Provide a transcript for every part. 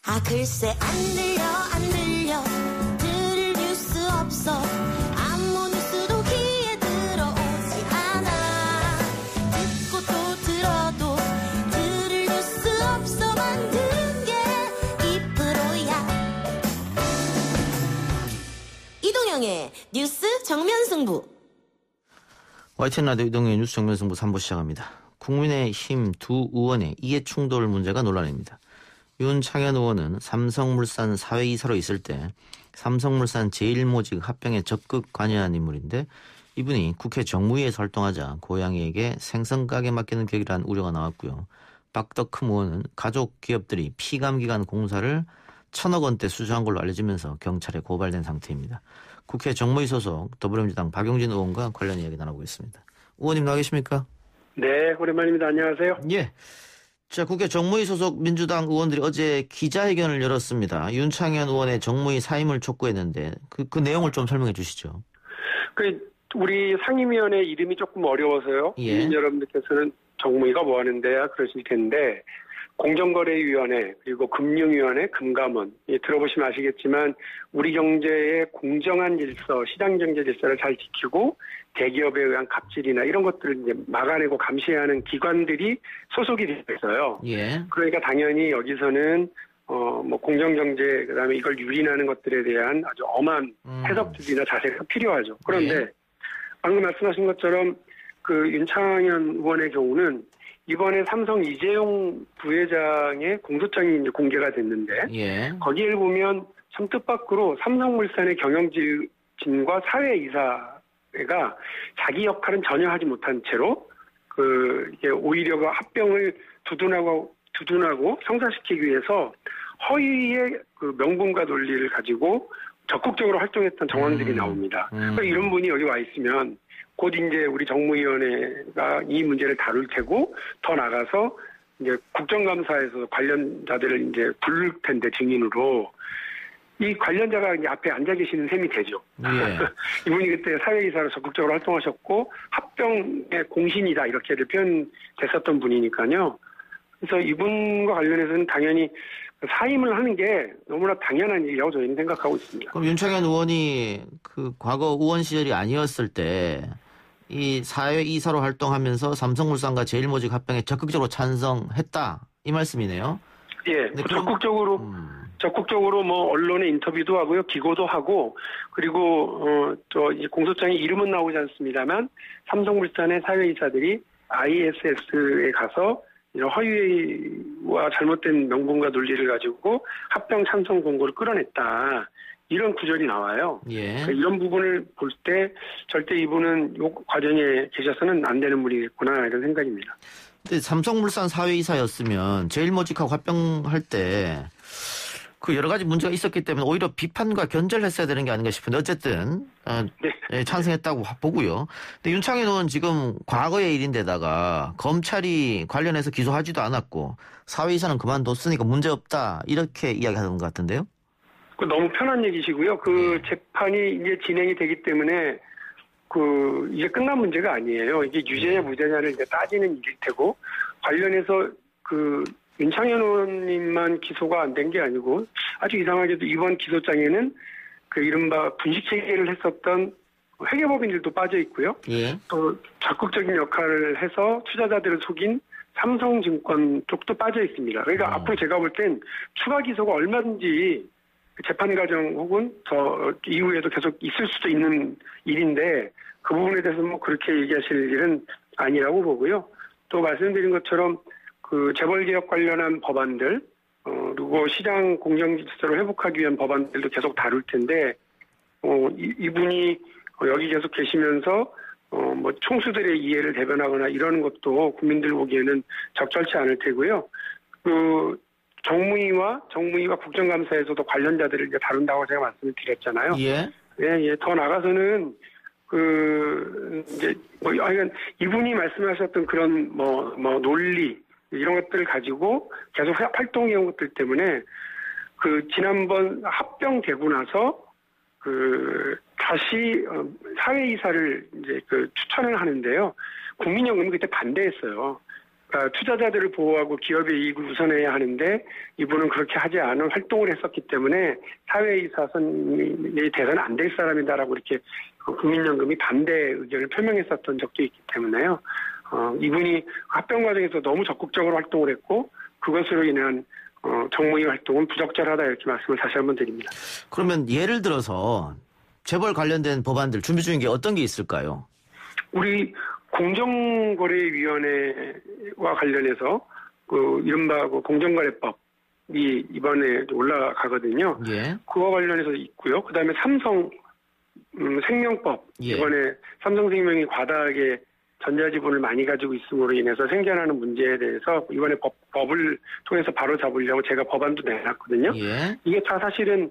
아 글쎄 안 들려 들을 뉴스 없어 아무 뉴스도 귀에 들어오지 않아 듣고 또 들어도 들을 뉴스 없어 만든 게 이 프로야. 이동영의 뉴스 정면승부. YTN 라디오 이동영의 뉴스 정면승부 3부 시작합니다. 국민의힘 두 의원의 이해충돌 문제가 논란입니다. 윤창현 의원은 삼성물산 사회이사로 있을 때 삼성물산 제1모직 합병에 적극 관여한 인물인데 이분이 국회 정무위에서 활동하자 고양이에게 생선가게 맡기는 격이라는 우려가 나왔고요. 박덕흠 의원은 가족 기업들이 피감기관 공사를 1,000억 원대 수수한 걸로 알려지면서 경찰에 고발된 상태입니다. 국회 정무위 소속 더불어민주당 박용진 의원과 관련 이야기 나눠보겠습니다. 의원님 나와 계십니까? 네, 오랜만입니다. 안녕하세요. 예. 자, 국회 정무위 소속 민주당 의원들이 어제 기자회견을 열었습니다. 윤창현 의원의 정무위 사임을 촉구했는데 그 내용을 좀 설명해 주시죠. 우리 상임위원회 이름이 조금 어려워서요. 예. 여러분들께서는 정무위가 뭐 하는 데야 그러실 텐데 공정거래위원회 그리고 금융위원회 금감원 들어보시면 아시겠지만 우리 경제의 공정한 질서, 시장경제 질서를 잘 지키고 대기업에 의한 갑질이나 이런 것들을 이제 막아내고 감시하는 기관들이 소속이 되어 있어요. 예. 그러니까 당연히 여기서는 뭐 공정경제 그다음에 이걸 유린하는 것들에 대한 아주 엄한 해석들이나 자세가 필요하죠. 그런데 예. 방금 말씀하신 것처럼 그 윤창현 의원의 경우는 이번에 삼성 이재용 부회장의 공소장이 이제 공개가 됐는데 예. 거기에 보면 참 뜻밖으로 삼성물산의 경영진과 사회이사가 자기 역할은 전혀 하지 못한 채로 이게 오히려 그 합병을 두둔하고 성사시키기 위해서 허위의 그 명분과 논리를 가지고 적극적으로 활동했던 정황들이 나옵니다. 그러니까 이런 분이 여기 와 있으면 곧 이제 우리 정무위원회가 이 문제를 다룰 테고 더 나가서 이제 국정감사에서 관련자들을 이제 부를 텐데 증인으로 이 관련자가 이제 앞에 앉아 계시는 셈이 되죠. 예. 이분이 그때 사회이사로 적극적으로 활동하셨고 합병의 공신이다 이렇게들 표현됐었던 분이니까요. 그래서 이분과 관련해서는 당연히 사임을 하는 게 너무나 당연한 일이라고 저희는 생각하고 있습니다. 그럼 윤창현 의원이 그 과거 의원 시절이 아니었을 때 이 사회이사로 활동하면서 삼성물산과 제일모직 합병에 적극적으로 찬성했다 이 말씀이네요. 예, 적극적으로 뭐 언론에 인터뷰도 하고요, 기고도 하고 그리고 또 이제 공소장에 이름은 나오지 않습니다만 삼성물산의 사회이사들이 ISS에 가서 이런 허위와 잘못된 명분과 논리를 가지고 합병 찬성 공고를 끌어냈다. 이런 구절이 나와요. 예. 그러니까 이런 부분을 볼 때 절대 이분은 이 과정에 계셔서는 안 되는 분이겠구나 이런 생각입니다. 근데 삼성물산 사회이사였으면 제일모직하고 합병할 때 그 여러 가지 문제가 있었기 때문에 오히려 비판과 견제를 했어야 되는 게 아닌가 싶은데 어쨌든 네. 찬성했다고 보고요. 근데 윤창현 의원은 지금 과거의 일인데다가 검찰이 관련해서 기소하지도 않았고 사회이사는 그만뒀으니까 문제없다 이렇게 이야기하는 것 같은데요. 너무 편한 얘기시고요. 재판이 이제 진행이 되기 때문에 이게 끝난 문제가 아니에요. 이게 유죄냐 무죄냐를 이제 따지는 일일 테고 관련해서 윤창현 의원님만 기소가 안 된 게 아니고 아주 이상하게도 이번 기소장에는 이른바 분식회계를 했었던 회계법인들도 빠져 있고요. 예. 또 적극적인 역할을 해서 투자자들을 속인 삼성증권 쪽도 빠져 있습니다. 그러니까 앞으로 제가 볼 땐 추가 기소가 얼마든지 재판 과정 혹은 더 이후에도 계속 있을 수도 있는 일인데 그 부분에 대해서 뭐 그렇게 얘기하실 일은 아니라고 보고요. 또 말씀드린 것처럼 재벌개혁 관련한 법안들 그리고 시장 공정 질서를 회복하기 위한 법안들도 계속 다룰 텐데 이분이 여기 계속 계시면서 뭐 총수들의 이해를 대변하거나 이러는 것도 국민들 보기에는 적절치 않을 테고요. 정무위와 국정감사에서도 관련자들을 이제 다룬다고 제가 말씀을 드렸잖아요. 예. 예. 더 나가서는 이분이 말씀하셨던 그런 논리 이런 것들을 가지고 계속 활동해온 것들 때문에 지난번 합병되고 나서 다시 사회이사를 이제 추천을 하는데요. 국민연금이 그때 반대했어요. 투자자들을 보호하고 기업의 이익을 우선해야 하는데 이분은 그렇게 하지 않은 활동을 했었기 때문에 사회이사 선이 돼서는 안 될 사람이다라고 이렇게 국민연금이 반대 의견을 표명했었던 적도 있기 때문에요. 이분이 합병 과정에서 너무 적극적으로 활동을 했고 그것으로 인한 정무위 활동은 부적절하다 이렇게 말씀을 다시 한번 드립니다. 그러면 예를 들어서 재벌 관련된 법안들 준비 중인 게 어떤 게 있을까요? 우리 공정거래위원회와 관련해서 이른바 공정거래법이 이번에 올라가거든요. 예. 그와 관련해서 있고요. 그다음에 삼성 생명법 예. 이번에 삼성생명이 과다하게 전자지분을 많이 가지고 있음으로 인해서 생겨나는 문제에 대해서 이번에 법을 통해서 바로 잡으려고 제가 법안도 내놨거든요. 예. 이게 다 사실은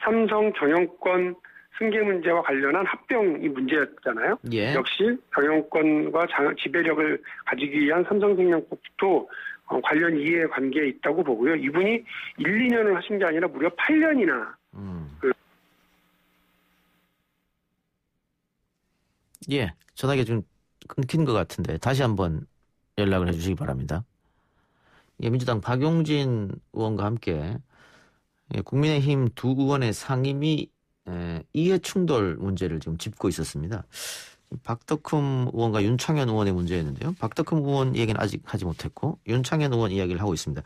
삼성 경영권 승계 문제와 관련한 합병이 문제였잖아요. 예. 역시 경영권과 지배력을 가지기 위한 삼성생명법도 관련 이해관계에 있다고 보고요. 이분이 1, 2년을 하신 게 아니라 무려 8년이나 예, 전화기 좀 끊긴 것 같은데 다시 한번 연락을 해주시기 바랍니다. 예, 민주당 박용진 의원과 함께 국민의힘 두 의원의 상임위 이해충돌 문제를 지금 짚고 있었습니다. 박덕흠 의원과 윤창현 의원의 문제였는데요. 박덕흠 의원 얘기는 아직 하지 못했고 윤창현 의원 이야기를 하고 있습니다.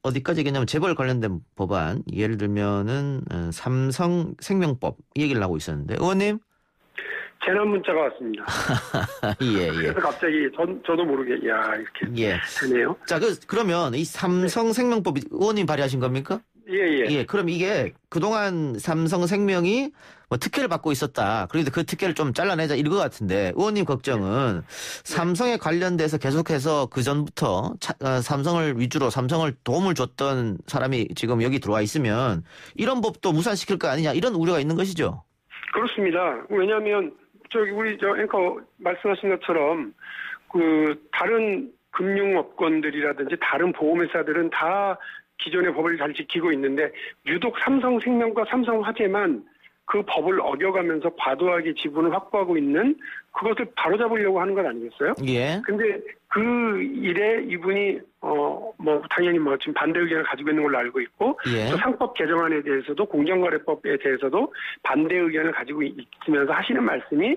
어디까지 얘기냐면 재벌 관련된 법안, 예를 들면은 삼성생명법 이 얘기를 하고 있었는데 의원님. 재난 문자가 왔습니다. 예. 그래서 갑자기 저도 모르게 이렇게 되네요. 자, 그러면 이 삼성생명법 의원님 발의하신 겁니까? 예. 그럼 이게 그동안 삼성생명이 뭐 특혜를 받고 있었다. 그런데 그 특혜를 좀 잘라내자 이런 것 같은데 의원님 걱정은 삼성에 관련돼서 계속해서 그 전부터 삼성을 위주로 삼성을 도움을 줬던 사람이 지금 여기 들어와 있으면 이런 법도 무산시킬 거 아니냐 이런 우려가 있는 것이죠. 그렇습니다. 왜냐하면 우리 앵커 말씀하신 것처럼 다른 금융업권들이라든지 다른 보험회사들은 다 기존의 법을 잘 지키고 있는데 유독 삼성생명과 삼성화재만 그 법을 어겨가면서 과도하게 지분을 확보하고 있는 그것을 바로잡으려고 하는 것 아니겠어요? 예. 근데 그 일에 이분이 당연히 지금 반대 의견을 가지고 있는 걸로 알고 있고 예. 또 상법 개정안에 대해서도 공정거래법에 대해서도 반대 의견을 가지고 있으면서 하시는 말씀이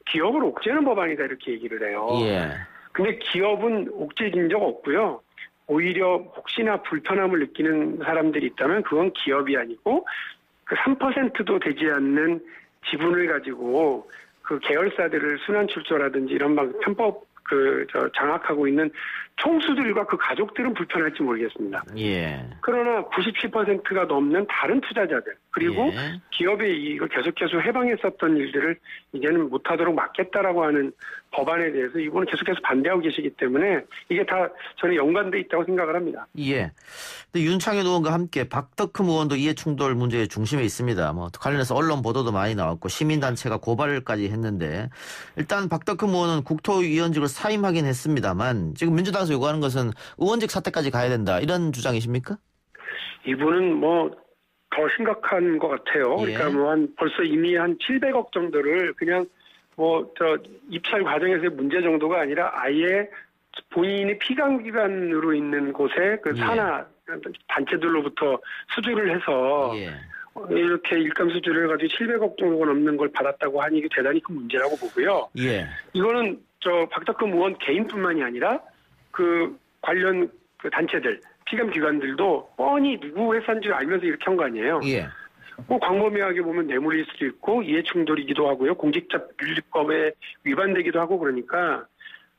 기업을 옥죄는 법안이다 이렇게 얘기를 해요. 예. 근데 기업은 옥죄진 적 없고요. 오히려 혹시나 불편함을 느끼는 사람들이 있다면 그건 기업이 아니고 그 3%도 되지 않는 지분을 가지고 그 계열사들을 순환출조라든지 이런 편법 장악하고 있는 총수들과 그 가족들은 불편할지 모르겠습니다. 예. 그러나 97%가 넘는 다른 투자자들 그리고 기업의 이익을 계속해서 해방했었던 일들을 이제는 못하도록 막겠다라고 하는 법안에 대해서 이분은 계속해서 반대하고 계시기 때문에 이게 다 저는 연관돼 있다고 생각을 합니다. 예. 근데 윤창현 의원과 함께 박덕흠 의원도 이해충돌 문제의 중심에 있습니다. 관련해서 언론 보도도 많이 나왔고 시민단체가 고발까지 했는데 일단 박덕흠 의원은 국토위원직을 사임하긴 했습니다만 지금 민주당에서 요구하는 것은 의원직 사퇴까지 가야 된다 이런 주장이십니까? 이분은 더 심각한 것 같아요. 예. 그러니까 벌써 이미 한 700억 정도를 그냥 입찰 과정에서의 문제 정도가 아니라 아예 본인이 피감기관으로 있는 곳에 산하 단체들로부터 수주를 해서 이렇게 일감 수주를 해가지고 700억 정도가 넘는 걸 받았다고 하니 이게 대단히 큰 문제라고 보고요. 예. 이거는 박덕흠 의원 개인뿐만이 아니라 그 관련 단체들, 피감기관들도 뻔히 누구 회사인 줄 알면서 이렇게 한 거 아니에요. 예. 광범위하게 보면 뇌물일 수도 있고 이해충돌이기도 하고요. 공직자윤리법에 위반되기도 하고 그러니까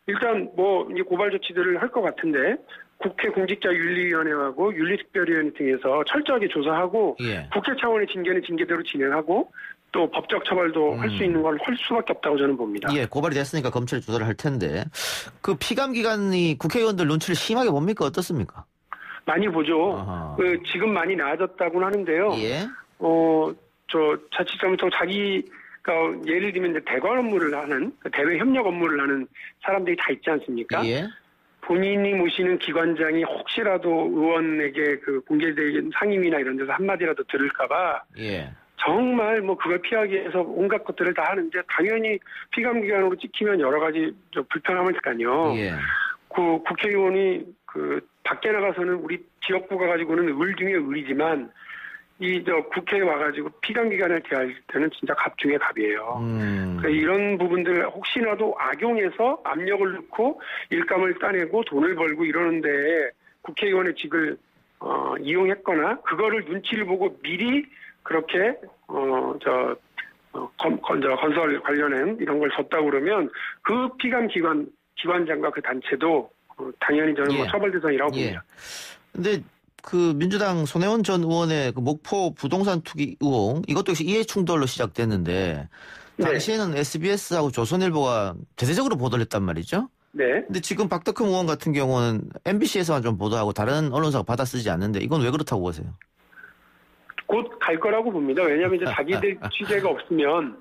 일단 이제 고발 조치들을 할 것 같은데 국회 공직자윤리위원회하고 윤리특별위원회 등에서 철저하게 조사하고 국회 차원의 징계는 징계대로 진행하고 또 법적 처벌도 할 수 있는 걸 할 수밖에 없다고 저는 봅니다. 예, 고발이 됐으니까 검찰이 조사를 할 텐데 그 피감기관이 국회의원들 눈치를 심하게 봅니까? 어떻습니까? 많이 보죠. 지금 많이 나아졌다고는 하는데요. 예. 자칫 잘못하고 자기가 예를 들면 이제 대관 업무를 하는 대외 협력 업무를 하는 사람들이 다 있지 않습니까? 예. 본인이 모시는 기관장이 혹시라도 의원에게 공개된 상임이나 이런 데서 한마디라도 들을까봐 정말 뭐 그걸 피하기 위해서 온갖 것들을 다 하는데 당연히 피감기관으로 찍히면 여러 가지 불편함을 니까요. 예. 그 국회의원이 그 밖에 나가서는 우리 지역구가 가지고는 을 중에 을이지만 국회에 와가지고 피감기관을 대할 때는 진짜 갑 중에 갑이에요. 그러니까 이런 부분들 혹시나도 악용해서 압력을 넣고 일감을 따내고 돈을 벌고 이러는데 국회의원의 직을 이용했거나 그거를 눈치를 보고 미리 그렇게 건설 관련한 이런 걸 줬다고 그러면 그 피감 기관장과 그 단체도 당연히 저는 뭐 처벌 대상이라고 봅니다. 근데 그 민주당 손혜원 전 의원의 그 목포 부동산 투기 의혹 이것도 역시 이해 충돌로 시작됐는데 당시에는 SBS하고 조선일보가 대대적으로 보도를 했단 말이죠. 네. 근데 지금 박덕흠 의원 같은 경우는 MBC에서만 좀 보도하고 다른 언론사가 받아쓰지 않는데 이건 왜 그렇다고 보세요? 곧 갈 거라고 봅니다. 왜냐하면 이제 자기들 취재가 없으면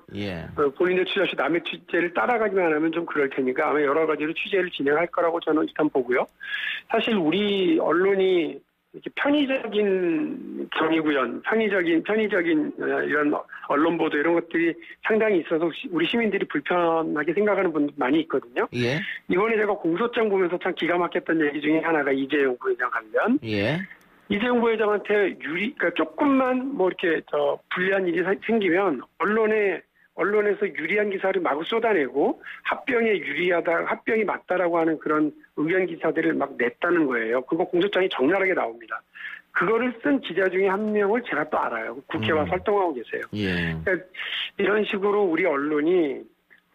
본인의 취재 없이 남의 취재를 따라가기만 하면 좀 그럴 테니까 아마 여러 가지로 취재를 진행할 거라고 저는 일단 보고요. 사실 우리 언론이 이렇게 편의적인 경위구현, 편의적인 이런 언론 보도 이런 것들이 상당히 있어서 우리 시민들이 불편하게 생각하는 분들 많이 있거든요. 예. 이번에 제가 공소장 보면서 참 기가 막혔던 얘기 중에 하나가 이재용 부회장 관련. 예. 이재용 부회장한테 그러니까 조금만 뭐 이렇게 불리한 일이 생기면 언론에서 유리한 기사를 마구 쏟아내고 합병이 맞다라고 하는 그런 의견 기사들을 막 냈다는 거예요. 그거 공소장이 적나라하게 나옵니다. 그거를 쓴 기자 중에 한 명을 제가 또 알아요. 국회와 활동하고 계세요. 예. 그러니까 이런 식으로 우리 언론이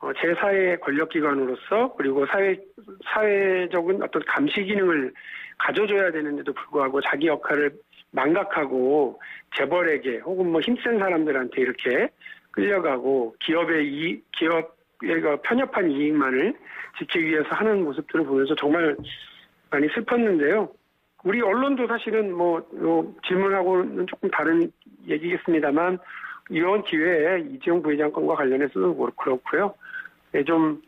제4의 권력기관으로서 그리고 사회적인 어떤 감시 기능을 가져줘야 되는데도 불구하고 자기 역할을 망각하고 재벌에게 혹은 뭐 힘센 사람들한테 이렇게 끌려가고 기업의 편협한 이익만을 지키기 위해서 하는 모습들을 보면서 정말 많이 슬펐는데요. 우리 언론도 사실은 질문하고는 조금 다른 얘기겠습니다만 이런 기회에 이재용 부회장 건과 관련해서도 그렇고요. 좀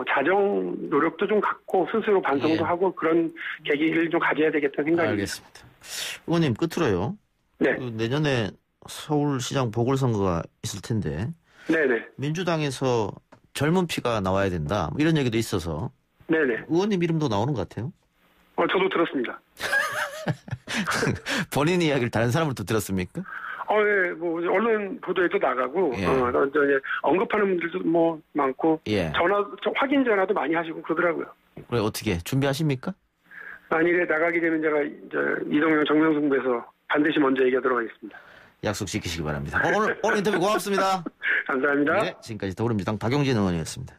자정 노력도 좀 갖고 스스로 반성도 하고 그런 계기를 좀 가져야 되겠다는 생각입니다. 알겠습니다. 의원님 끝으로요. 네. 내년에 서울시장 보궐선거가 있을 텐데 네네. 민주당에서 젊은 피가 나와야 된다 이런 얘기도 있어서 네네. 의원님 이름도 나오는 것 같아요. 저도 들었습니다. 본인 이야기를 다른 사람으로도 들었습니까? 네, 언론 보도에도 나가고, 언급하는 분들도 많고, 확인 전화도 많이 하시고 그러더라고요. 그래, 어떻게, 준비하십니까? 만일에 나가게 되면 제가, 이동영 정명승부에서 반드시 먼저 얘기하도록 하겠습니다. 약속 지키시기 바랍니다. 오늘 인터뷰 고맙습니다. 감사합니다. 네, 지금까지 더불어민주당 박용진 의원이었습니다.